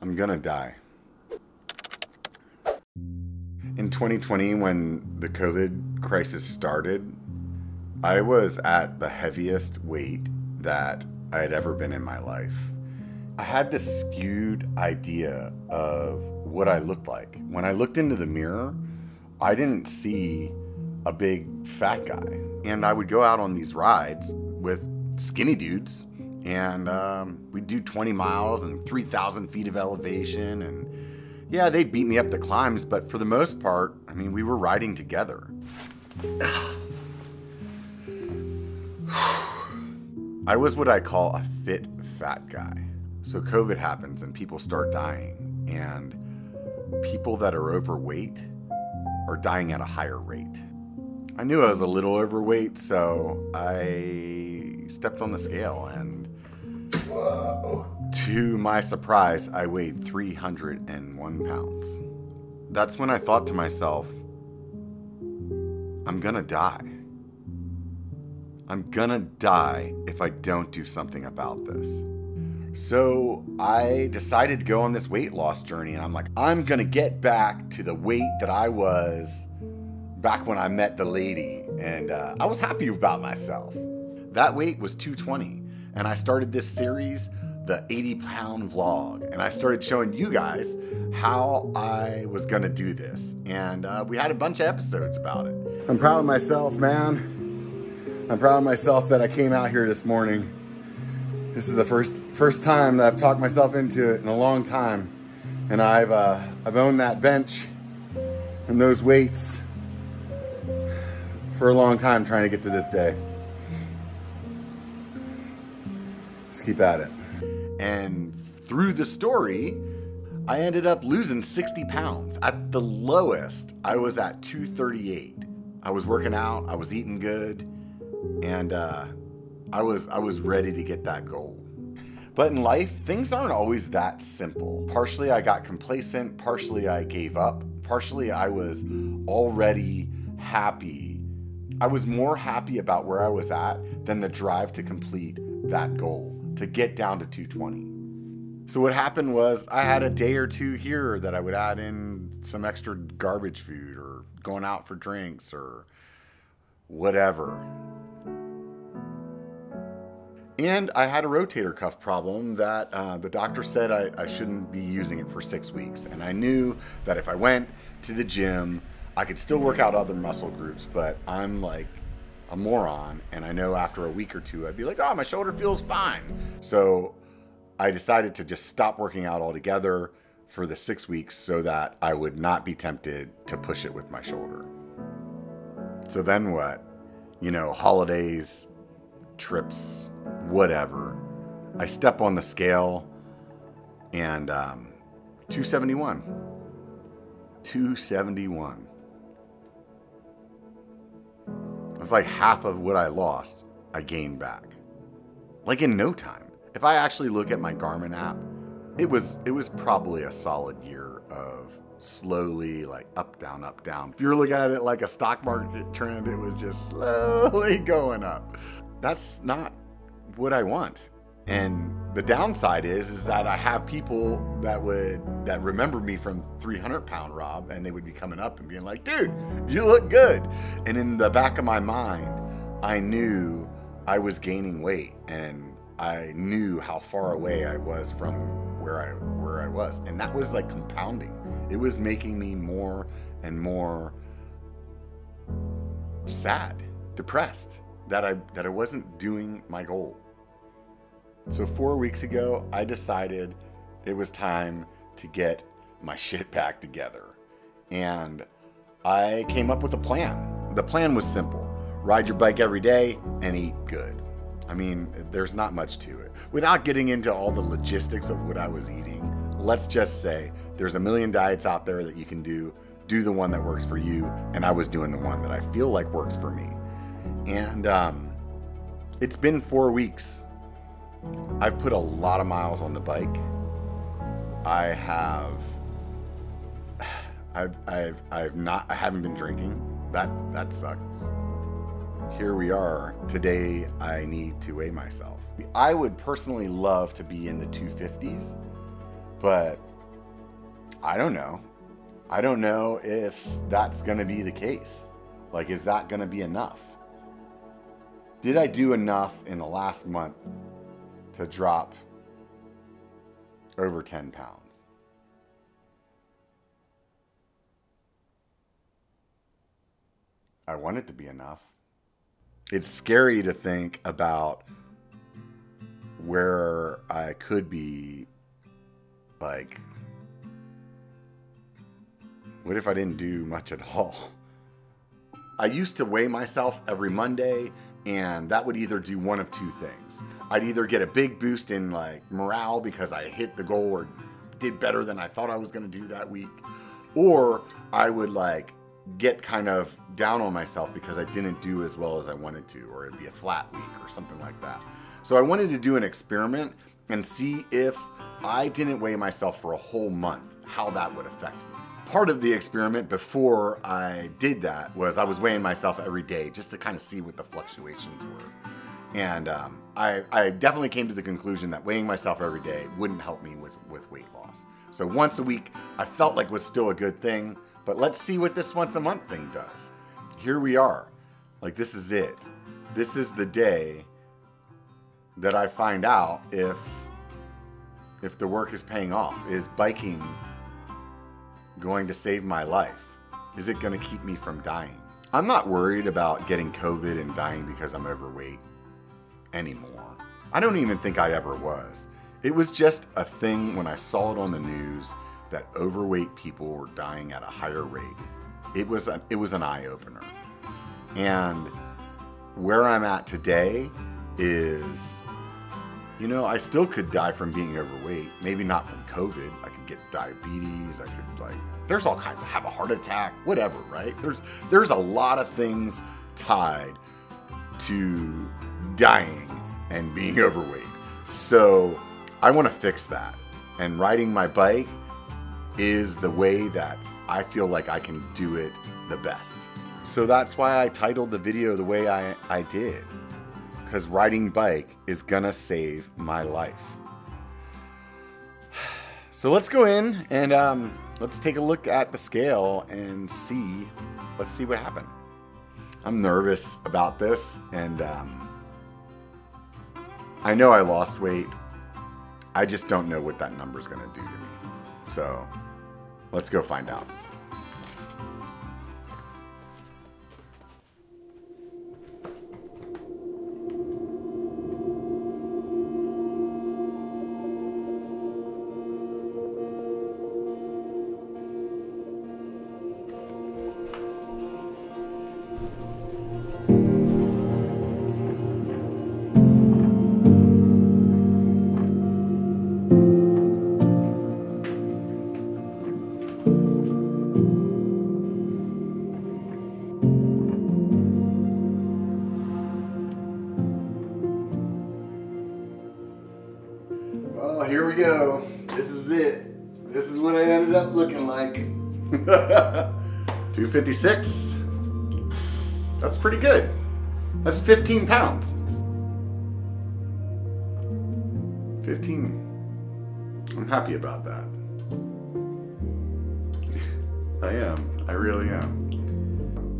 I'm gonna die. In 2020, when the COVID crisis started, I was at the heaviest weight that I had ever been in my life. I had this skewed idea of what I looked like. When I looked into the mirror, I didn't see a big fat guy. And I would go out on these rides with skinny dudes, and we'd do 20 miles and 3,000 feet of elevation, and yeah, they'd beat me up the climbs, but for the most part, I mean, we were riding together. I was what I call a fit fat guy. So COVID happens and people start dying, and people that are overweight are dying at a higher rate. I knew I was a little overweight, so I stepped on the scale, and whoa, to my surprise, I weighed 301 pounds. That's when I thought to myself, I'm gonna die. I'm gonna die if I don't do something about this. So I decided to go on this weight loss journey, and I'm like, I'm gonna get back to the weight that I was back when I met the lady, and I was happy about myself. That weight was 220, and I started this series, the 80-pound vlog, and I started showing you guys how I was gonna do this, and we had a bunch of episodes about it. I'm proud of myself, man. I'm proud of myself that I came out here this morning. This is the first time that I've talked myself into it in a long time, and I've owned that bench and those weights for a long time, trying to get to this day. Let's keep at it. And through the story, I ended up losing 60 pounds. At the lowest, I was at 238. I was working out, I was eating good, and I was ready to get that goal. But in life, things aren't always that simple. Partially I got complacent, partially I gave up, partially I was already happy. I was more happy about where I was at than the drive to complete that goal, to get down to 220. So what happened was I had a day or two here that I would add in some extra garbage food or going out for drinks or whatever. And I had a rotator cuff problem that the doctor said I shouldn't be using it for 6 weeks. And I knew that if I went to the gym, I could still work out other muscle groups, but I'm like a moron. And I know after a week or two, I'd be like, oh, my shoulder feels fine. So I decided to just stop working out altogether for the 6 weeks so that I would not be tempted to push it with my shoulder. So then what? You know, holidays, trips, whatever. I step on the scale and 271. 271. It's like half of what I lost, I gained back. Like in no time. If I actually look at my Garmin app, it was probably a solid year of slowly like up, down, up, down. If you're looking at it like a stock market trend, it was just slowly going up. That's not what I want. And the downside is that I have people that remember me from 300-pound Rob, and they would be coming up and being like, dude, you look good. And in the back of my mind, I knew I was gaining weight, and I knew how far away I was from where I was. And that was like compounding. It was making me more and more sad, depressed that I wasn't doing my goal. So 4 weeks ago, I decided it was time to get my shit back together. And I came up with a plan. The plan was simple. Ride your bike every day and eat good. I mean, there's not much to it. Without getting into all the logistics of what I was eating, let's just say there's a million diets out there that you can do. Do the one that works for you. And I was doing the one that I feel like works for me. And it's been 4 weeks. I've put a lot of miles on the bike. I haven't been drinking. That sucks. Here we are. Today I need to weigh myself. I would personally love to be in the 250s, But I don't know. I don't know if that's going to be the case. Like, is that going to be enough? Did I do enough in the last month to drop over 10 pounds? I want it to be enough. It's scary to think about where I could be. Like, what if I didn't do much at all? I used to weigh myself every Monday, and that would either do one of two things. I'd either get a big boost in like morale because I hit the goal or did better than I thought I was going to do that week, or I would like get kind of down on myself because I didn't do as well as I wanted to, or it'd be a flat week or something like that. So I wanted to do an experiment and see if I didn't weigh myself for a whole month, how that would affect me. Part of the experiment before I did that was I was weighing myself every day just to kind of see what the fluctuations were. And I definitely came to the conclusion that weighing myself every day wouldn't help me with weight loss. So once a week, I felt like was still a good thing, but let's see what this once a month thing does. Here we are. Like, this is it. This is the day that I find out if the work is paying off. Is biking going to save my life? Is it going to keep me from dying? I'm not worried about getting COVID and dying because I'm overweight anymore. I don't even think I ever was. It was just a thing when I saw it on the news that overweight people were dying at a higher rate. It was an eye-opener. And where I'm at today is, you know, I still could die from being overweight. Maybe not from COVID. I could get diabetes. I could, like, there's all kinds of, have a heart attack, whatever, right? There's a lot of things tied to dying and being overweight. So I want to fix that. And riding my bike is the way that I feel like I can do it the best. So that's why I titled the video the way I did. Because riding bike is gonna save my life. So let's go in and let's take a look at the scale and let's see what happened. I'm nervous about this, and I know I lost weight. I just don't know what that number is gonna do to me. So let's go find out. Well, here we go. This is it. This is what I ended up looking like. 256. That's pretty good. That's 15 pounds. 15. I'm happy about that. I am. I really am.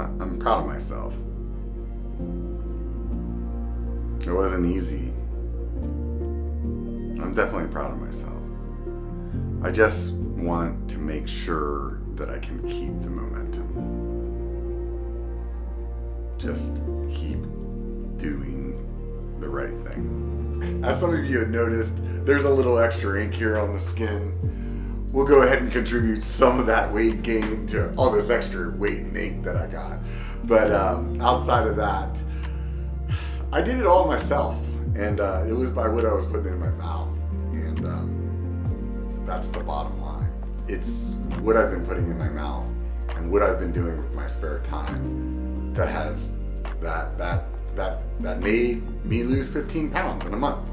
I'm proud of myself. It wasn't easy. I'm definitely proud of myself. I just want to make sure that I can keep the momentum. Just keep doing the right thing. As some of you have noticed, there's a little extra ink here on the skin. We'll go ahead and contribute some of that weight gain to all this extra weight and ink that I got. But outside of that, I did it all myself. And it was by what I was putting in my mouth. And that's the bottom line. It's what I've been putting in my mouth and what I've been doing with my spare time that has that made me lose 15 pounds in a month.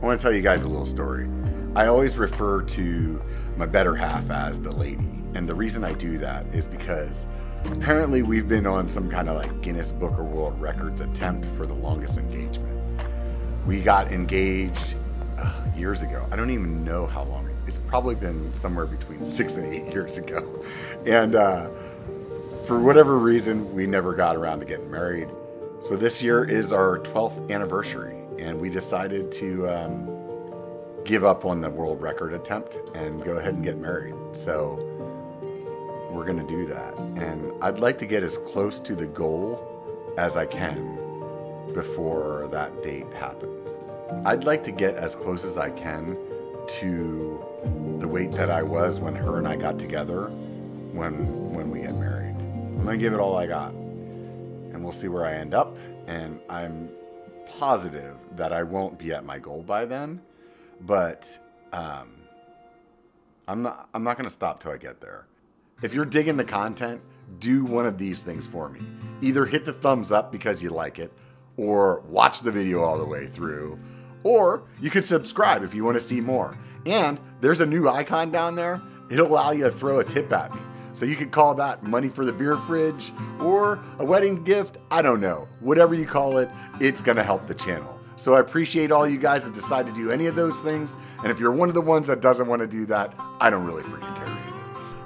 I want to tell you guys a little story. I always refer to my better half as the lady. And the reason I do that is because apparently we've been on some kind of like Guinness Book of World Records attempt for the longest engagement. We got engaged, years ago. I don't even know how long. It's probably been somewhere between 6 and 8 years ago. And for whatever reason, we never got around to getting married. So this year is our 12th anniversary, and we decided to give up on the world record attempt and go ahead and get married. So we're gonna do that. And I'd like to get as close to the goal as I can before that date happens. I'd like to get as close as I can to the weight that I was when her and I got together when we get married. I'm gonna give it all I got, and we'll see where I end up. And I'm positive that I won't be at my goal by then, but I'm not gonna stop till I get there. If you're digging the content, do one of these things for me. Either hit the thumbs up because you like it, or watch the video all the way through, or you could subscribe if you want to see more. And there's a new icon down there. It'll allow you to throw a tip at me. So you could call that money for the beer fridge or a wedding gift. I don't know. Whatever you call it, it's going to help the channel. So I appreciate all you guys that decide to do any of those things. And if you're one of the ones that doesn't want to do that, I don't really freaking care.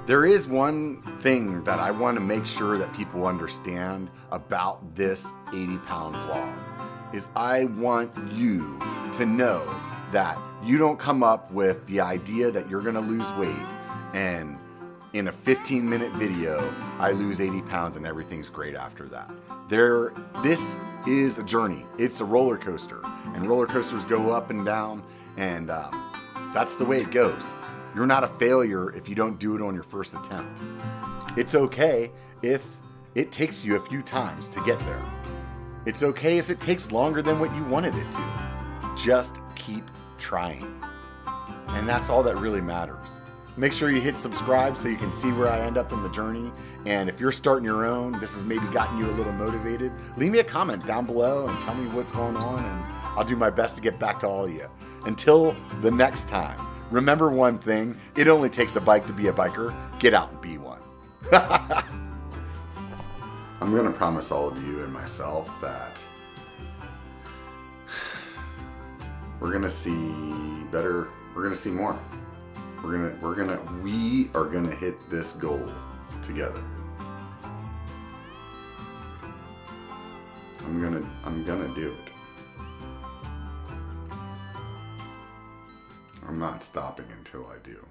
There is one thing that I want to make sure that people understand about this 80-pound vlog, is I want you to know that you don't come up with the idea that you're going to lose weight and in a 15-minute video, I lose 80 pounds and everything's great after that. This is a journey. It's a roller coaster, and roller coasters go up and down, and that's the way it goes. You're not a failure if you don't do it on your first attempt. It's okay if it takes you a few times to get there. It's okay if it takes longer than what you wanted it to. Just keep trying. And that's all that really matters. Make sure you hit subscribe so you can see where I end up in the journey. And if you're starting your own, this has maybe gotten you a little motivated, leave me a comment down below and tell me what's going on, and I'll do my best to get back to all of you. Until the next time, remember one thing, it only takes a bike to be a biker. Get out and be one. I'm gonna promise all of you and myself that we're gonna see better, we're gonna see more. We are gonna hit this goal together. I'm gonna do it. I'm not stopping until I do.